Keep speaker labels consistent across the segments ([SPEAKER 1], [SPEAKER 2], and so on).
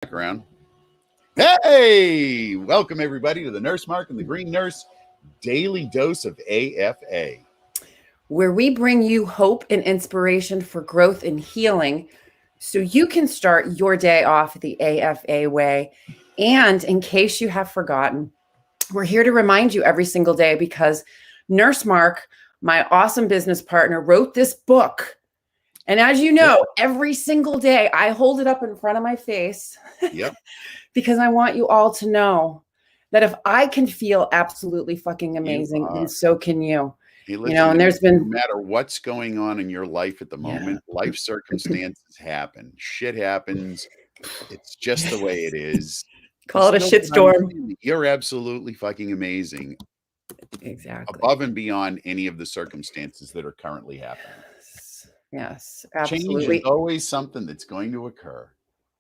[SPEAKER 1] Background. Hey, welcome everybody to the Nurse Mark and the Green Nurse Daily Dose of AFA,
[SPEAKER 2] where we bring you hope and inspiration for growth and healing so you can start your day off the AFA way. And in case you have forgotten, we're here to remind you every single day because Nurse Mark, my awesome business partner, wrote this book. And as you know, every single day I hold it up in front of my face because I want you all to know that if I can feel absolutely fucking amazing, then so can you.
[SPEAKER 1] Hey, listen, and there's been no matter what's going on in your life at the moment, life circumstances happen. Shit happens. It's just the way it is.
[SPEAKER 2] Call it a shitstorm.
[SPEAKER 1] You're absolutely fucking amazing.
[SPEAKER 2] Exactly.
[SPEAKER 1] Above and beyond any of the circumstances that are currently happening.
[SPEAKER 2] Yes, absolutely.
[SPEAKER 1] Change is always something that's going to occur.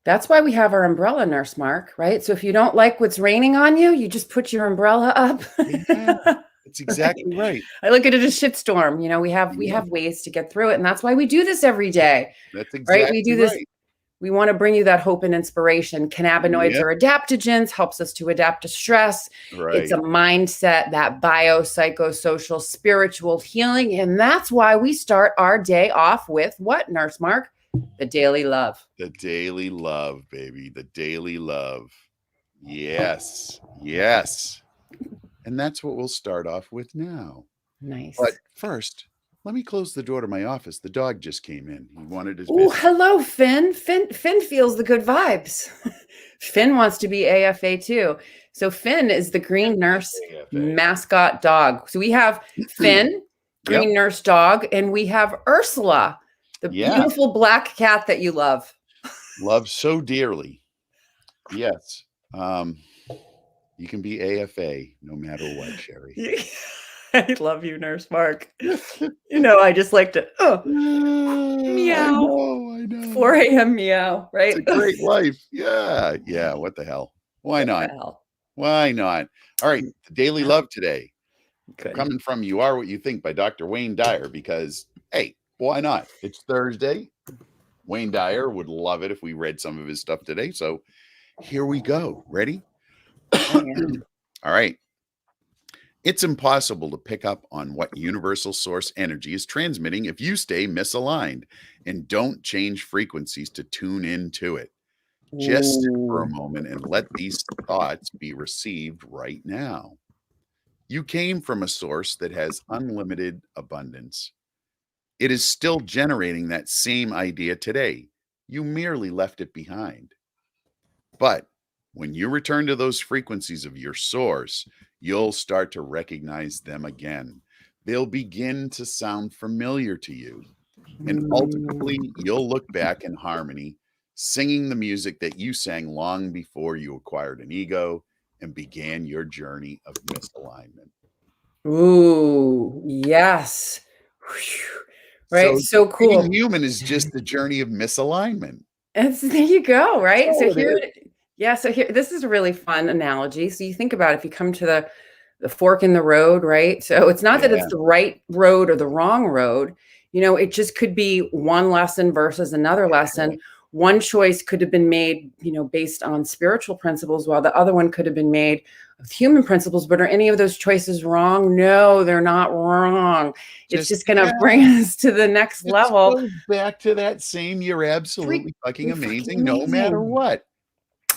[SPEAKER 2] That's why we have our umbrella, Nurse Mark, right? So if you don't like what's raining on you, you just put your umbrella up.
[SPEAKER 1] Yeah, that's exactly right.
[SPEAKER 2] I look at it as shitstorm. You know, we have ways to get through it, and that's why we do this every day.
[SPEAKER 1] That's exactly
[SPEAKER 2] right. We do this. We want to bring you that hope and inspiration. Cannabinoids are adaptogens, helps us to adapt to stress.
[SPEAKER 1] Right.
[SPEAKER 2] It's a mindset, that biopsychosocial, spiritual healing. And that's why we start our day off with what, Nurse Mark? The daily love.
[SPEAKER 1] The daily love, baby. The daily love. Yes. Yes. And that's what we'll start off with now.
[SPEAKER 2] Nice.
[SPEAKER 1] But first, let me close the door to my office. The dog just came in. He wanted his
[SPEAKER 2] Oh, hello, Finn. Finn feels the good vibes. Finn wants to be AFA too. So Finn is the Green Nurse mascot dog. So we have Finn, Green Nurse dog, and we have Ursula, the beautiful black cat that you love.
[SPEAKER 1] Love so dearly. Yes. You can be AFA no matter what, Sherry.
[SPEAKER 2] I love you, Nurse Mark. You know, I just like to meow.
[SPEAKER 1] I know.
[SPEAKER 2] 4 a.m. meow, right?
[SPEAKER 1] It's a great life. Yeah. Yeah. What the hell? Why not? Why not? All right. The daily love today. Coming from You Are What You Think by Dr. Wayne Dyer, because, hey, why not? It's Thursday. Wayne Dyer would love it if we read some of his stuff today. So here we go. Ready? All right. It's impossible to pick up on what universal source energy is transmitting if you stay misaligned and don't change frequencies to tune into it. Just sit for a moment and let these thoughts be received right now. You came from a source that has unlimited abundance. It is still generating that same idea today. You merely left it behind. But when you return to those frequencies of your source, you'll start to recognize them again. They'll begin to sound familiar to you. And ultimately, you'll look back in harmony, singing the music that you sang long before you acquired an ego and began your journey of misalignment.
[SPEAKER 2] Ooh, yes. Whew. Right. So cool.
[SPEAKER 1] Being human is just the journey of misalignment.
[SPEAKER 2] There you go. Right. So here, this is a really fun analogy. So you think about it, if you come to the fork in the road, right? So it's not that it's the right road or the wrong road. You know, it just could be one lesson versus another lesson. One choice could have been made, you know, based on spiritual principles, while the other one could have been made of human principles. But are any of those choices wrong? No, they're not wrong. It's just going to bring us to the next level.
[SPEAKER 1] Goes back to that same, you're absolutely fucking amazing, no matter what.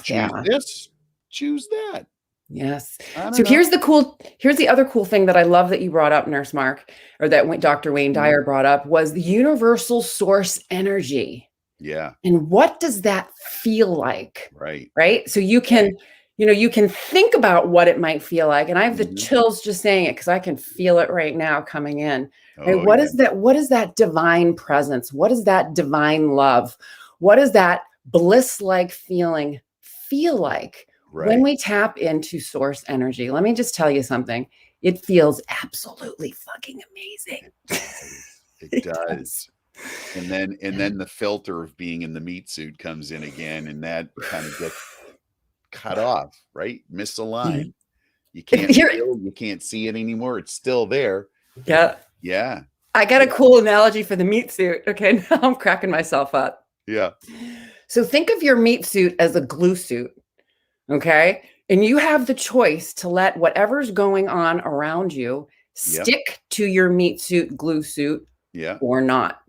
[SPEAKER 1] Choose this, choose that.
[SPEAKER 2] Yes. So here's the other cool thing that I love that you brought up, Nurse Mark, or that Dr. Wayne Dyer brought up, was the universal source energy.
[SPEAKER 1] Yeah.
[SPEAKER 2] And what does that feel like?
[SPEAKER 1] Right.
[SPEAKER 2] Right. So you can, you can think about what it might feel like. And I have the chills just saying it because I can feel it right now coming in. Right? What is that? What is that divine presence? What is that divine love? What is that bliss-like feeling feel like when we tap into source energy? Let me just tell you something. It feels absolutely fucking amazing.
[SPEAKER 1] It does. And then the filter of being in the meat suit comes in again, and that kind of gets cut off, right? Misaligned. You can't feel, you can't see it anymore. It's still there.
[SPEAKER 2] Yeah.
[SPEAKER 1] Yeah.
[SPEAKER 2] I got a cool analogy for the meat suit. Okay, now I'm cracking myself up.
[SPEAKER 1] Yeah.
[SPEAKER 2] So think of your meat suit as a glue suit, okay? And you have the choice to let whatever's going on around you stick to your meat suit, glue suit, or not.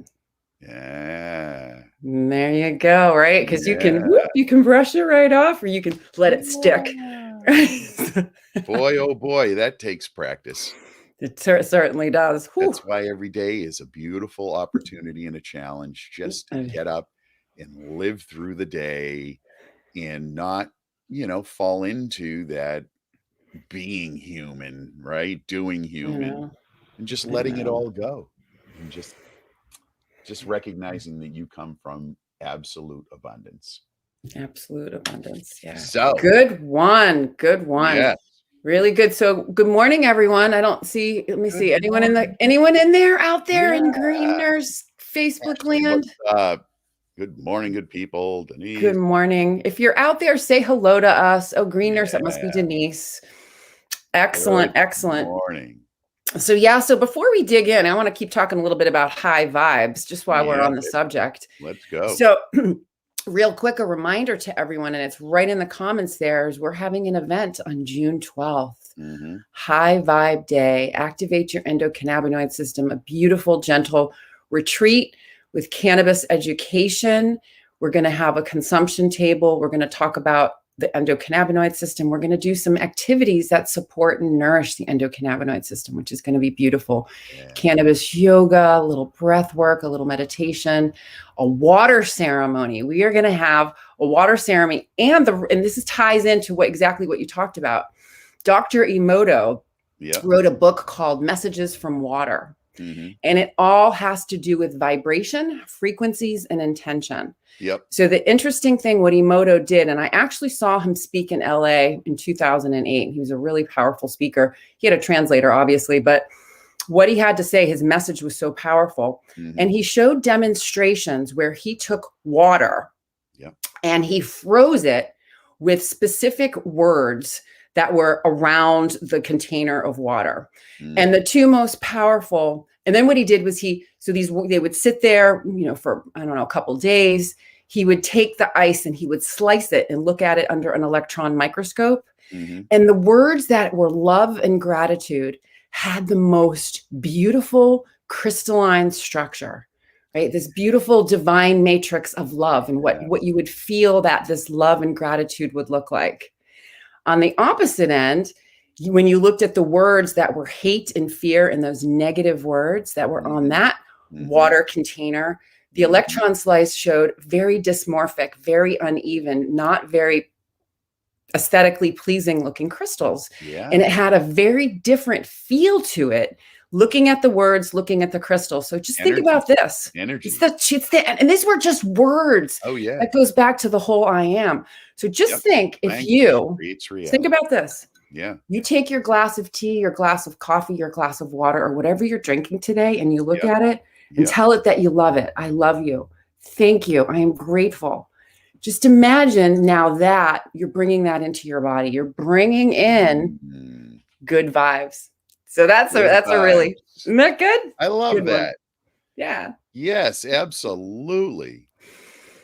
[SPEAKER 1] Yeah.
[SPEAKER 2] There you go, right? Because you can brush it right off, or you can let it stick.
[SPEAKER 1] Boy, oh boy, that takes practice.
[SPEAKER 2] It certainly does.
[SPEAKER 1] That's why every day is a beautiful opportunity and a challenge just to get up and live through the day and not, fall into that being human, right? Doing human and just letting it all go and just recognizing that you come from absolute abundance.
[SPEAKER 2] Absolute abundance. Yeah.
[SPEAKER 1] So
[SPEAKER 2] good one. Good one.
[SPEAKER 1] Yes.
[SPEAKER 2] Really good. So good morning, everyone. I don't see, let me see. Anyone in there out there in Green Nurse Facebook land?
[SPEAKER 1] Good morning, good people. Denise.
[SPEAKER 2] Good morning. If you're out there, say hello to us. Oh, Green Nurse, that must be Denise. Excellent. Excellent.
[SPEAKER 1] Good morning.
[SPEAKER 2] So before we dig in, I want to keep talking a little bit about high vibes, just while we're on the subject.
[SPEAKER 1] Let's go.
[SPEAKER 2] So real quick, a reminder to everyone, and it's right in the comments there, is we're having an event on June 12th. High Vibe Day. Activate your endocannabinoid system. A beautiful, gentle retreat with cannabis education. We're going to have a consumption table. We're going to talk about the endocannabinoid system. We're going to do some activities that support and nourish the endocannabinoid system, which is going to be beautiful. Cannabis yoga, a little breath work, a little meditation, a water ceremony. We are going to have a water ceremony, and this ties into exactly what you talked about. Dr. Emoto wrote a book called Messages from Water. And it all has to do with vibration, frequencies, and intention. So the interesting thing, what Emoto did, and I actually saw him speak in LA in 2008. He was a really powerful speaker. He had a translator, obviously, but what he had to say, his message was so powerful. And he showed demonstrations where he took water and he froze it with specific words that were around the container of water. And the two most powerful, and then what he did was they would sit there, for, I don't know, a couple days. He would take the ice and he would slice it and look at it under an electron microscope. And the words that were love and gratitude had the most beautiful crystalline structure, right? This beautiful divine matrix of love, and what you would feel that this love and gratitude would look like. On the opposite end, when you looked at the words that were hate and fear and those negative words that were on that water container, the electron slice showed very dysmorphic, very uneven, not very aesthetically pleasing looking crystals. And it had a very different feel to it, looking at the words, looking at the crystal. So just think about this.
[SPEAKER 1] Energy.
[SPEAKER 2] And these were just words. That goes back to the whole I am. So just think, if you think about this. You take your glass of tea, your glass of coffee, your glass of water, or whatever you're drinking today, and you look at it and tell it that you love it. I love you. Thank you. I am grateful. Just imagine now that you're bringing that into your body. You're bringing in good vibes. So that's a really, isn't that good?
[SPEAKER 1] I love that.
[SPEAKER 2] One. Yeah.
[SPEAKER 1] Yes, absolutely.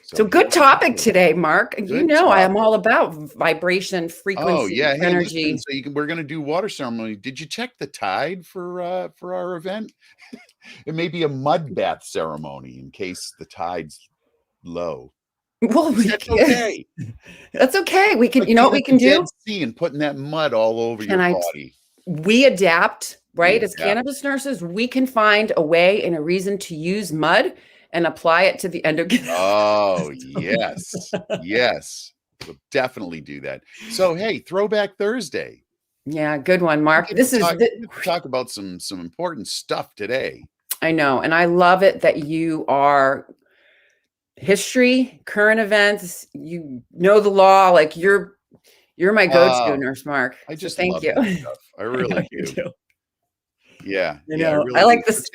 [SPEAKER 2] So good topic today, Mark. I am all about vibration, frequency, energy.
[SPEAKER 1] Listen, so we're going to do water ceremony. Did you check the tide for our event? It may be a mud bath ceremony in case the tide's low.
[SPEAKER 2] Well,
[SPEAKER 1] that's okay.
[SPEAKER 2] That's okay. We can, what we can do?
[SPEAKER 1] And putting that mud all over your body.
[SPEAKER 2] We adapt, right? As cannabis nurses, we can find a way and a reason to use mud and apply it to the endocannabinoid.
[SPEAKER 1] Oh, yes. Yes. We'll definitely do that. So, hey, Throwback Thursday.
[SPEAKER 2] Yeah, good one, Mark.
[SPEAKER 1] Talk about some important stuff today.
[SPEAKER 2] I know. And I love it that you are history, current events, you know the law, like you're my go-to nurse, Mark.
[SPEAKER 1] I just
[SPEAKER 2] thank
[SPEAKER 1] love
[SPEAKER 2] you.
[SPEAKER 1] That stuff. I really do. Yeah.
[SPEAKER 2] I like this.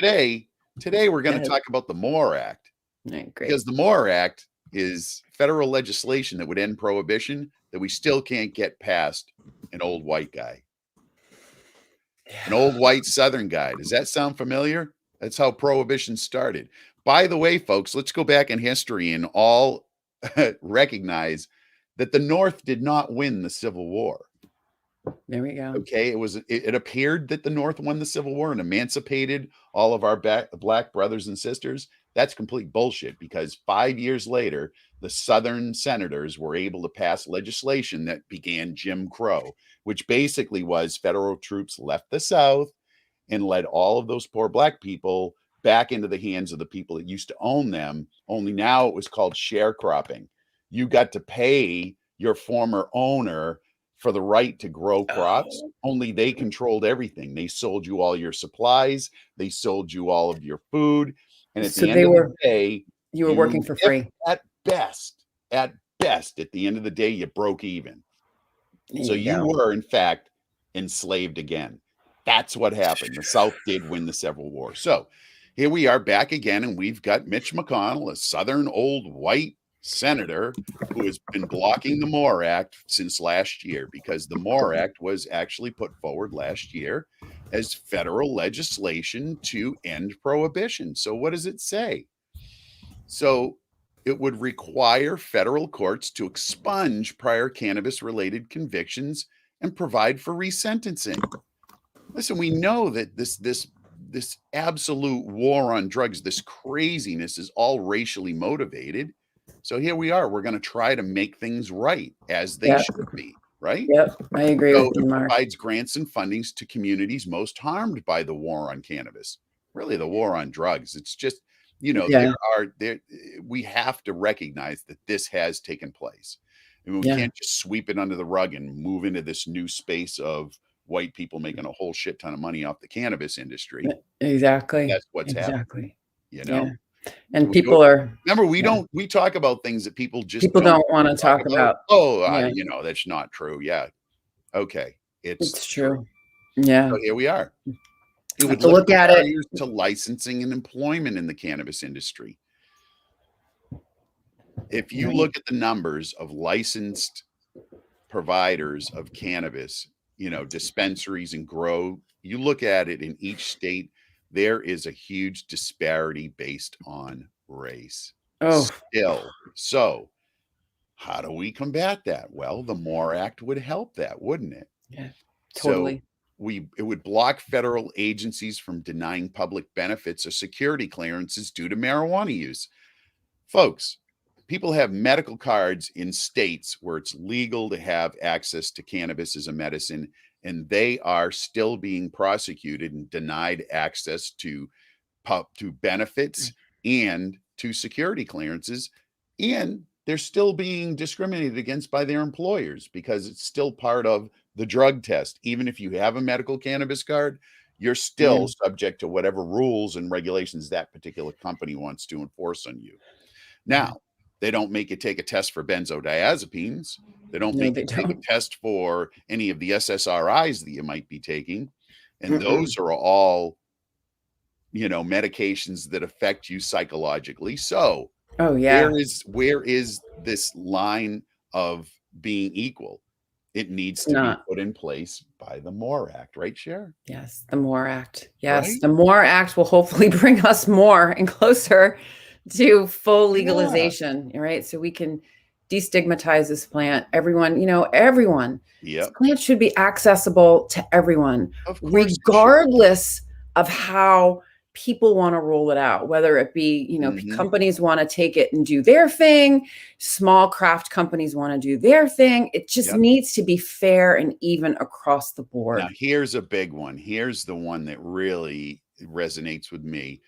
[SPEAKER 1] Today we're going to talk about the MORE Act.
[SPEAKER 2] Great.
[SPEAKER 1] Because the MORE Act is federal legislation that would end prohibition that we still can't get past an old white guy. An old white Southern guy. Does that sound familiar? That's how prohibition started. By the way, folks, let's go back in history, and all recognize that the North did not win the Civil War.
[SPEAKER 2] There we go.
[SPEAKER 1] Okay, it appeared that the North won the Civil War and emancipated all of our black brothers and sisters. That's complete bullshit, because 5 years later, the Southern senators were able to pass legislation that began Jim Crow, which basically was federal troops left the South and led all of those poor black people back into the hands of the people that used to own them. Only now it was called sharecropping. You got to pay your former owner for the right to grow crops. Only they controlled everything. They sold you all your supplies. They sold you all of your food. And at the end of the day,
[SPEAKER 2] you were working for free.
[SPEAKER 1] At best, at the end of the day, you broke even. So you were, in fact, enslaved again. That's what happened. The South did win the Civil War. So here we are back again, and we've got Mitch McConnell, a Southern old white senator who has been blocking the MORE Act since last year, because the MORE Act was actually put forward last year as federal legislation to end prohibition. So what does it say? So it would require federal courts to expunge prior cannabis-related convictions and provide for resentencing. Listen, we know that this absolute war on drugs, this craziness, is all racially motivated. So here we are. We're going to try to make things right, as they should be, right?
[SPEAKER 2] Yep, I agree with you, Mark.
[SPEAKER 1] It provides grants and fundings to communities most harmed by the war on cannabis. Really, the war on drugs. It's just, we have to recognize that this has taken place. And we can't just sweep it under the rug and move into this new space of white people making a whole shit ton of money off the cannabis industry.
[SPEAKER 2] Exactly.
[SPEAKER 1] That's what's happening.
[SPEAKER 2] And people
[SPEAKER 1] remember, we talk about things that people
[SPEAKER 2] don't want to talk about.
[SPEAKER 1] That's not true. Yeah. Okay. It's
[SPEAKER 2] true. Yeah.
[SPEAKER 1] So here we are. It would
[SPEAKER 2] look at it
[SPEAKER 1] to licensing and employment in the cannabis industry. If you look at the numbers of licensed providers of cannabis, dispensaries and grow, you look at it in each state, there is a huge disparity based on race. Still. So how do we combat that? Well, the MORE Act would help that, wouldn't it?
[SPEAKER 2] Yeah, totally.
[SPEAKER 1] So it would block federal agencies from denying public benefits or security clearances due to marijuana use. Folks, people have medical cards in states where it's legal to have access to cannabis as a medicine, and they are still being prosecuted and denied access to benefits and to security clearances, and they're still being discriminated against by their employers because it's still part of the drug test. Even if you have a medical cannabis card, you're still subject to whatever rules and regulations that particular company wants to enforce on you. Now, they don't make you take a test for benzodiazepines. They don't make you take a test for any of the SSRIs that you might be taking. And those are all, medications that affect you psychologically. So where is this line of being equal? It needs to be put in place by the MORE Act, right, Cher?
[SPEAKER 2] Yes, the MORE Act. Yes, right? The MORE Act will hopefully bring us more and closer to full legalization, right? So we can destigmatize this plant. Everyone. This plant should be accessible to everyone, regardless of how people want to roll it out, whether it be, companies want to take it and do their thing, small craft companies want to do their thing. It just needs to be fair and even across the board.
[SPEAKER 1] Now, here's a big one. Here's the one that really resonates with me.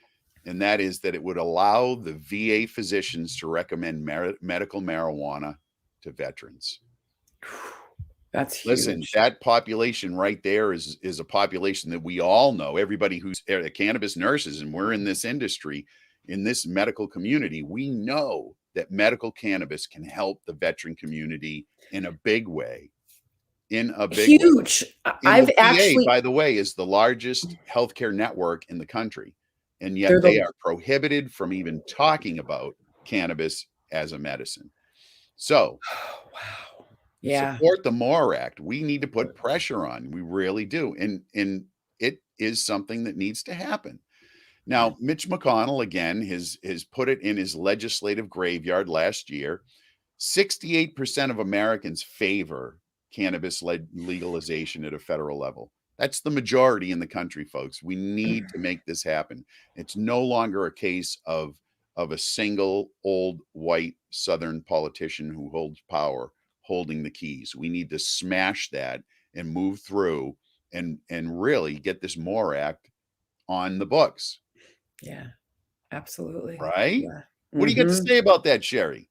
[SPEAKER 1] And that is that it would allow the VA physicians to recommend medical marijuana to veterans.
[SPEAKER 2] That's huge.
[SPEAKER 1] Listen, that population right there is a population that we all know. Everybody who's cannabis nurses, and we're in this industry, in this medical community, we know that medical cannabis can help the veteran community in a big way.
[SPEAKER 2] Huge.
[SPEAKER 1] VA, by the way, is the largest healthcare network in the country. And yet they are prohibited from even talking about cannabis as a medicine. So, support the MORE Act. We need to put pressure on. We really do. And it is something that needs to happen. Now, Mitch McConnell, again, has put it in his legislative graveyard last year 68% of Americans favor cannabis legalization at a federal level. That's the majority in the country, folks. We need to make this happen. It's no longer a case of a single old white Southern politician who holds power holding the keys. We need to smash that and move through and really get this MORE Act on the books.
[SPEAKER 2] Yeah, absolutely.
[SPEAKER 1] Right?
[SPEAKER 2] Yeah.
[SPEAKER 1] What do you got to say about that, Sherry?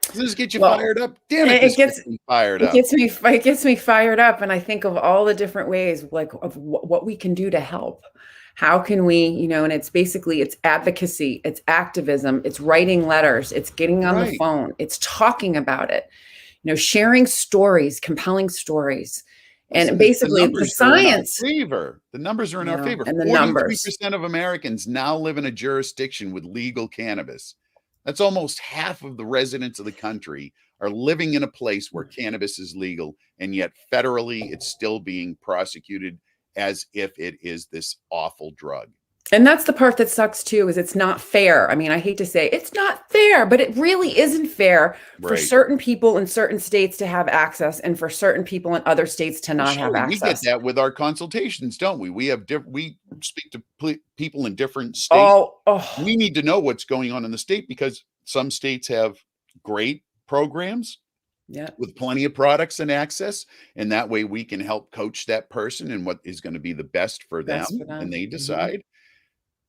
[SPEAKER 1] Does this get you fired up? Damn it,
[SPEAKER 2] It
[SPEAKER 1] gets me fired up.
[SPEAKER 2] It gets me fired up, and I think of all the different ways, like of what we can do to help. How can we, and it's basically, it's advocacy, it's activism, it's writing letters, it's getting on the phone, it's talking about it, sharing stories, compelling stories. And basically the science.
[SPEAKER 1] The numbers are in our favor.
[SPEAKER 2] And the
[SPEAKER 1] 43% of Americans now live in a jurisdiction with legal cannabis. That's almost half of the residents of the country are living in a place where cannabis is legal, and yet federally it's still being prosecuted as if it is this awful drug.
[SPEAKER 2] And that's the part that sucks too, is it's not fair. I mean, I hate to say it's not fair, but it really isn't fair for certain people in certain states to have access and for certain people in other states to not have access.
[SPEAKER 1] We get that with our consultations, don't we? We speak to people in different states. We need to know what's going on in the state because some states have great programs with plenty of products and access. And that way we can help coach that person and what is going to be the best for them. And they decide.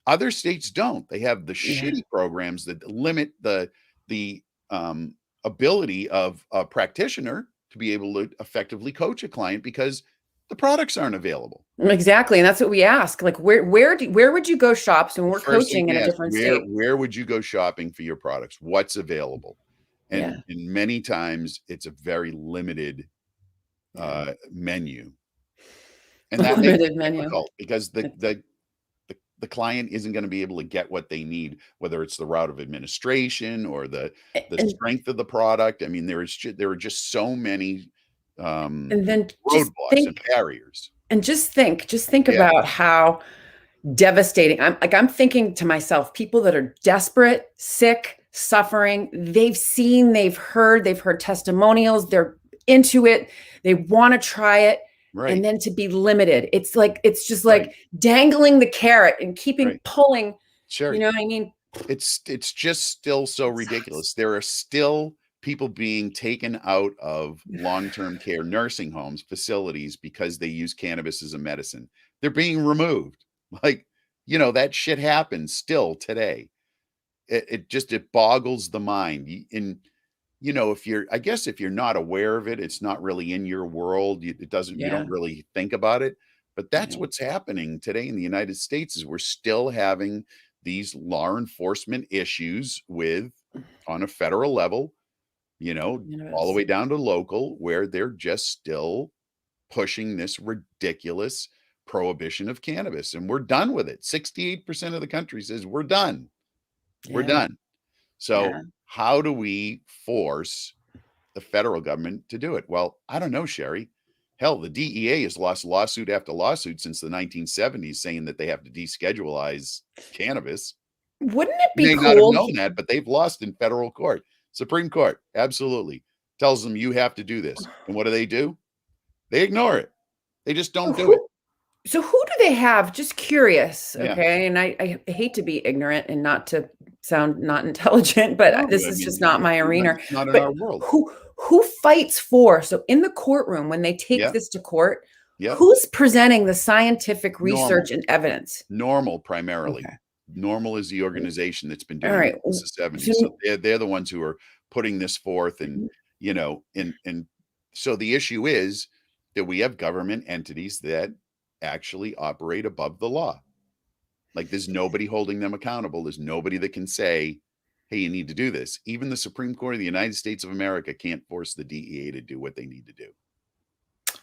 [SPEAKER 1] Other states don't. They have the shitty programs that limit the ability of a practitioner to be able to effectively coach a client because the products aren't available.
[SPEAKER 2] Exactly. And that's what we ask. Like, where would you go shop? So when we're coaching in a different state,
[SPEAKER 1] where would you go shopping for your products? What's available? And many times it's a very limited menu. And that makes it difficult because the client isn't going to be able to get what they need, whether it's the route of administration or the strength of the product. I mean, there are just so many
[SPEAKER 2] and then
[SPEAKER 1] roadblocks and barriers.
[SPEAKER 2] And just think about how devastating. I'm thinking to myself, people that are desperate, sick, suffering, they've seen, they've heard testimonials, they're into it, they want to try it. Right. And then to be limited, it's just like dangling the carrot and keeping pulling.
[SPEAKER 1] Sure.
[SPEAKER 2] You know what I mean?
[SPEAKER 1] It's just still so ridiculous. There are still people being taken out of long-term care nursing homes, facilities, because they use cannabis as a medicine. They're being removed. Like, that shit happens still today. It boggles the mind. If you're not aware of it, it's not really in your world. You don't really think about it, but that's what's happening today in the United States is we're still having these law enforcement issues on a federal level, all the way down to local, where they're just still pushing this ridiculous prohibition of cannabis. And we're done with it. 68% of the country says we're done. We're done. So how do we force the federal government to do it? Well, I don't know, Sherry. Hell, the DEA has lost lawsuit after lawsuit since the 1970s saying that they have to descheduleize cannabis.
[SPEAKER 2] Wouldn't it be
[SPEAKER 1] cool? They may not have known that, but they've lost in federal court. Supreme Court, absolutely. Tells them you have to do this. And what do? They ignore it. They just don't do it.
[SPEAKER 2] So who do they have? Just curious, okay? And I hate to be ignorant and not to sound not intelligent, but this is just not my arena.
[SPEAKER 1] Not in our world.
[SPEAKER 2] Who fights for? So in the courtroom, when they take this to court, who's presenting the scientific research and evidence?
[SPEAKER 1] Normal, primarily. Okay. Normal is the organization that's been doing it since the 70s. So they're the ones who are putting this forth, and and so the issue is that we have government entities that actually operate above the law. Like there's nobody holding them accountable. There's nobody that can say, hey, you need to do this. Even the Supreme Court of the United States of America can't force the DEA to do what they need to do.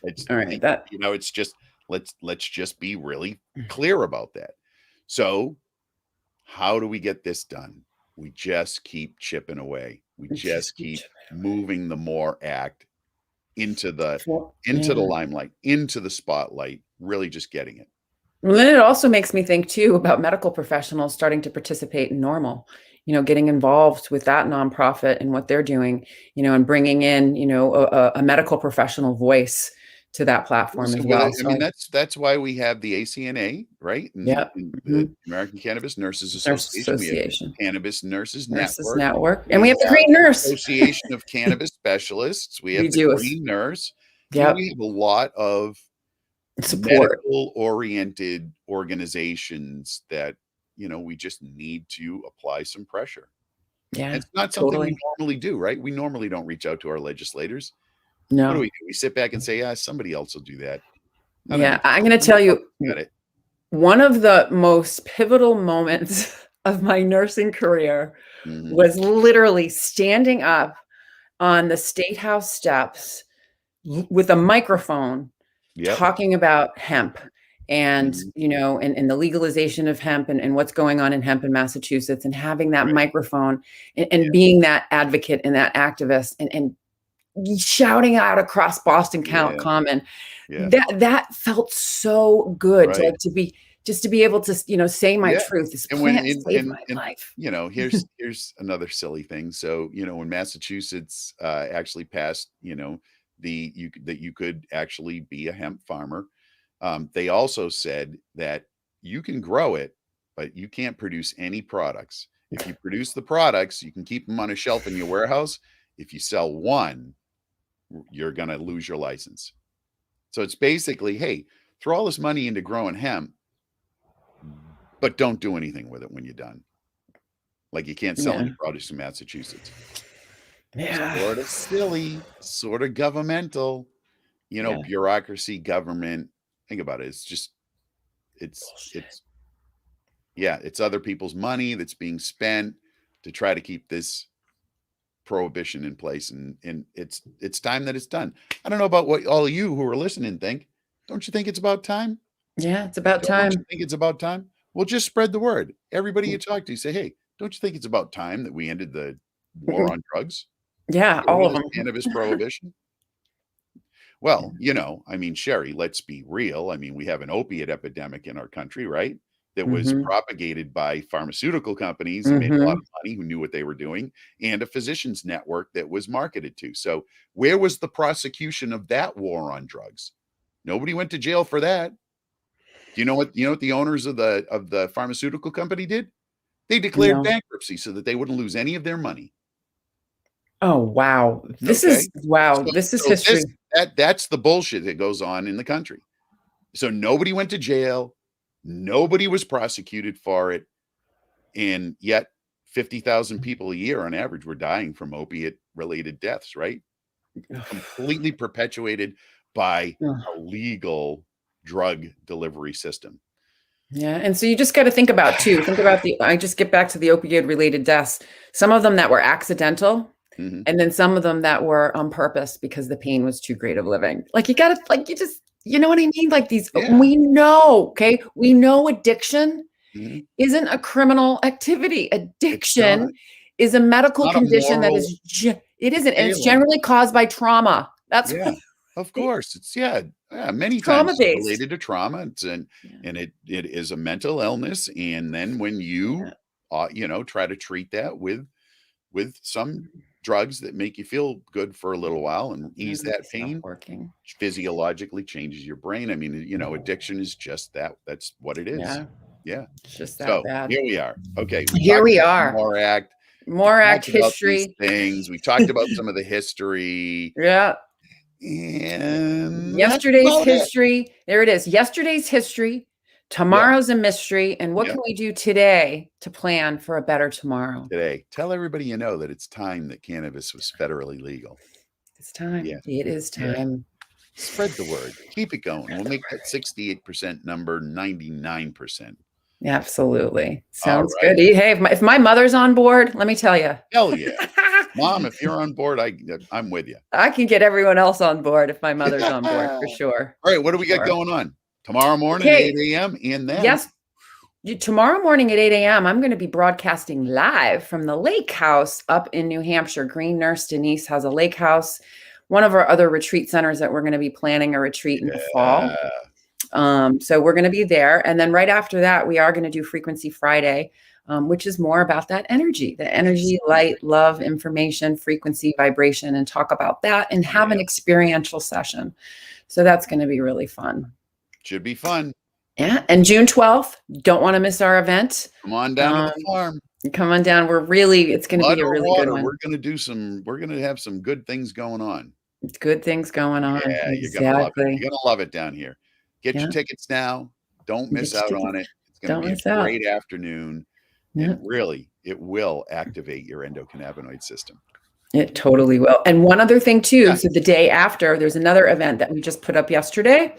[SPEAKER 1] It's it's just let's just be really clear about that. So how do we get this done? We just keep chipping away. We just keep moving the MORE Act into the limelight, into the spotlight, really just getting it.
[SPEAKER 2] Well, then it also makes me think too about medical professionals starting to participate in NORML. getting involved with that nonprofit and what they're doing, and bringing in, a medical professional voice to that platform as well.
[SPEAKER 1] I mean, that's why we have the ACNA, right? And, the American Cannabis Nurses Association. We have Cannabis Nurses Network.
[SPEAKER 2] And we have the Green Nurse
[SPEAKER 1] Association of Cannabis Specialists. We have the Green Nurse.
[SPEAKER 2] Yeah,
[SPEAKER 1] we have a lot of
[SPEAKER 2] support,
[SPEAKER 1] medical-oriented organizations that we just need to apply some pressure.
[SPEAKER 2] Yeah,
[SPEAKER 1] it's not something we normally do, right? We normally don't reach out to our legislators.
[SPEAKER 2] No.
[SPEAKER 1] What do? We sit back and say, yeah, somebody else will do that.
[SPEAKER 2] I'm going to tell you, one of the most pivotal moments of my nursing career was literally standing up on the State House steps with a microphone talking about hemp and, and the legalization of hemp and what's going on in hemp in Massachusetts, and having that microphone and being that advocate and that activist and shouting out across Boston Common. That felt so good, like to be able to, say my truth. This plant saved my life.
[SPEAKER 1] Here's another silly thing. So, when Massachusetts actually passed, that you could actually be a hemp farmer, they also said that you can grow it, but you can't produce any products. If you produce the products, you can keep them on a shelf in your warehouse. If you sell one, you're going to lose your license. So it's basically, hey, throw all this money into growing hemp, but don't do anything with it when you're done. Like, you can't sell any produce in Massachusetts. Sort of silly, sort of governmental, bureaucracy, government. Think about it. It's just, it's other people's money that's being spent to try to keep this prohibition in place, and it's time that it's done. I don't know about what all of you who are listening think. Don't you think it's about time?
[SPEAKER 2] Yeah, it's about time.
[SPEAKER 1] Don't you think it's about time? Well, just spread the word. Everybody you talk to, say, hey, don't you think it's about time that we ended the war on drugs?
[SPEAKER 2] Yeah, all of them.
[SPEAKER 1] Cannabis prohibition. Well, I mean, Sherry, let's be real. I mean, we have an opiate epidemic in our country, right? That was propagated by pharmaceutical companies who made a lot of money, who knew what they were doing, and a physicians network that was marketed to. So where was the prosecution of that war on drugs? Nobody went to jail for that. Do you know what the owners of the pharmaceutical company did? They declared bankruptcy so that they wouldn't lose any of their money.
[SPEAKER 2] Oh, wow. This is history.
[SPEAKER 1] That's the bullshit that goes on in the country. So nobody went to jail. Nobody was prosecuted for it. And yet 50,000 people a year on average were dying from opiate related deaths, right? Completely perpetuated by a legal drug delivery system.
[SPEAKER 2] Yeah. And so you just got to think about I just get back to the opioid related deaths. Some of them that were accidental, and then some of them that were on purpose because the pain was too great of living. Like, you got to, you know what I mean? Like, we know addiction isn't a criminal activity. Addiction is a medical condition that is, it isn't. And it's generally caused by trauma. That's
[SPEAKER 1] of course. It's many times it's related to trauma. And it is a mental illness. And then when you, try to treat that with some drugs that make you feel good for a little while and ease that pain, physiologically changes your brain. I mean, addiction is just that. That's what it is. Yeah.
[SPEAKER 2] It's just that bad.
[SPEAKER 1] Here we are. Okay.
[SPEAKER 2] Here we are.
[SPEAKER 1] More act
[SPEAKER 2] history
[SPEAKER 1] things. We talked about some of the history.
[SPEAKER 2] Yeah.
[SPEAKER 1] And
[SPEAKER 2] yesterday's history. There it is. Yesterday's history. Tomorrow's a mystery. And what can we do today to plan for a better tomorrow?
[SPEAKER 1] Today, tell everybody that it's time that cannabis was federally legal.
[SPEAKER 2] It's time. Yeah. It is time.
[SPEAKER 1] Spread the word. Keep it going. We'll make that 68% number 99%.
[SPEAKER 2] Absolutely. Sounds good. Hey, if my mother's on board, let me tell you.
[SPEAKER 1] Hell yeah. Mom, if you're on board, I'm with you.
[SPEAKER 2] I can get everyone else on board if my mother's on board, for sure.
[SPEAKER 1] All right. What do we got going on? Tomorrow morning at 8 a.m. and then?
[SPEAKER 2] Yes. Tomorrow morning at 8 a.m., I'm going to be broadcasting live from the Lake House up in New Hampshire. Green Nurse Denise has a lake house. One of our other retreat centers that we're going to be planning a retreat in the fall. So we're going to be there. And then right after that, we are going to do Frequency Friday which is more about that energy, light, love, information, frequency, vibration, and talk about that and have an experiential session. So that's going to be really fun.
[SPEAKER 1] Should be fun.
[SPEAKER 2] Yeah. And June 12th, don't want to miss our event.
[SPEAKER 1] Come on down to the farm.
[SPEAKER 2] Come on down. It's going to be a really good one.
[SPEAKER 1] We're going to have some good things going on.
[SPEAKER 2] Good things going on.
[SPEAKER 1] Yeah,
[SPEAKER 2] exactly.
[SPEAKER 1] You're going to love it down here. Get your tickets now. Don't miss out on it. It's going to be a great afternoon. And really, it will activate your endocannabinoid system.
[SPEAKER 2] It totally will. And one other thing too, so the day after, there's another event that we just put up yesterday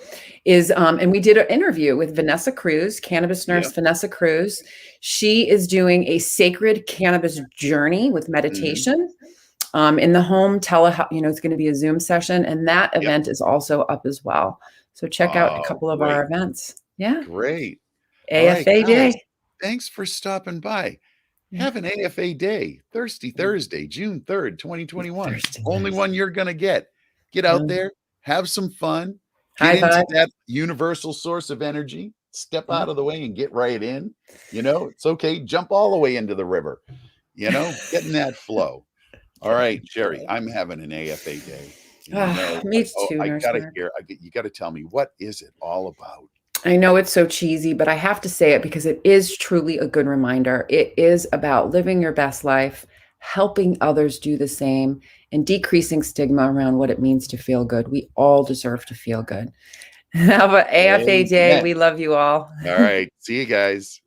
[SPEAKER 2] and we did an interview with Vanessa Cruz, cannabis nurse Vanessa Cruz. She is doing a sacred cannabis journey with meditation in the home, it's going to be a Zoom session, and that event is also up as well. So check out a couple of our events. Yeah.
[SPEAKER 1] Great.
[SPEAKER 2] AFA Day.
[SPEAKER 1] Thanks for stopping by. Have an AFA Day, Thirsty Thursday, June 3rd, 2021. Only one you're going to get. Get out there, have some fun, get into that universal source of energy, step out of the way and get right in. It's okay. Jump all the way into the river, get in that flow. All right, Sherry, I'm having an AFA Day.
[SPEAKER 2] Me too.
[SPEAKER 1] I got to hear. You got to tell me, what is it all about?
[SPEAKER 2] I know it's so cheesy, but I have to say it because it is truly a good reminder. It is about living your best life, helping others do the same, and decreasing stigma around what it means to feel good. We all deserve to feel good. Have an AFA Day. We love you all.
[SPEAKER 1] All right. See you guys.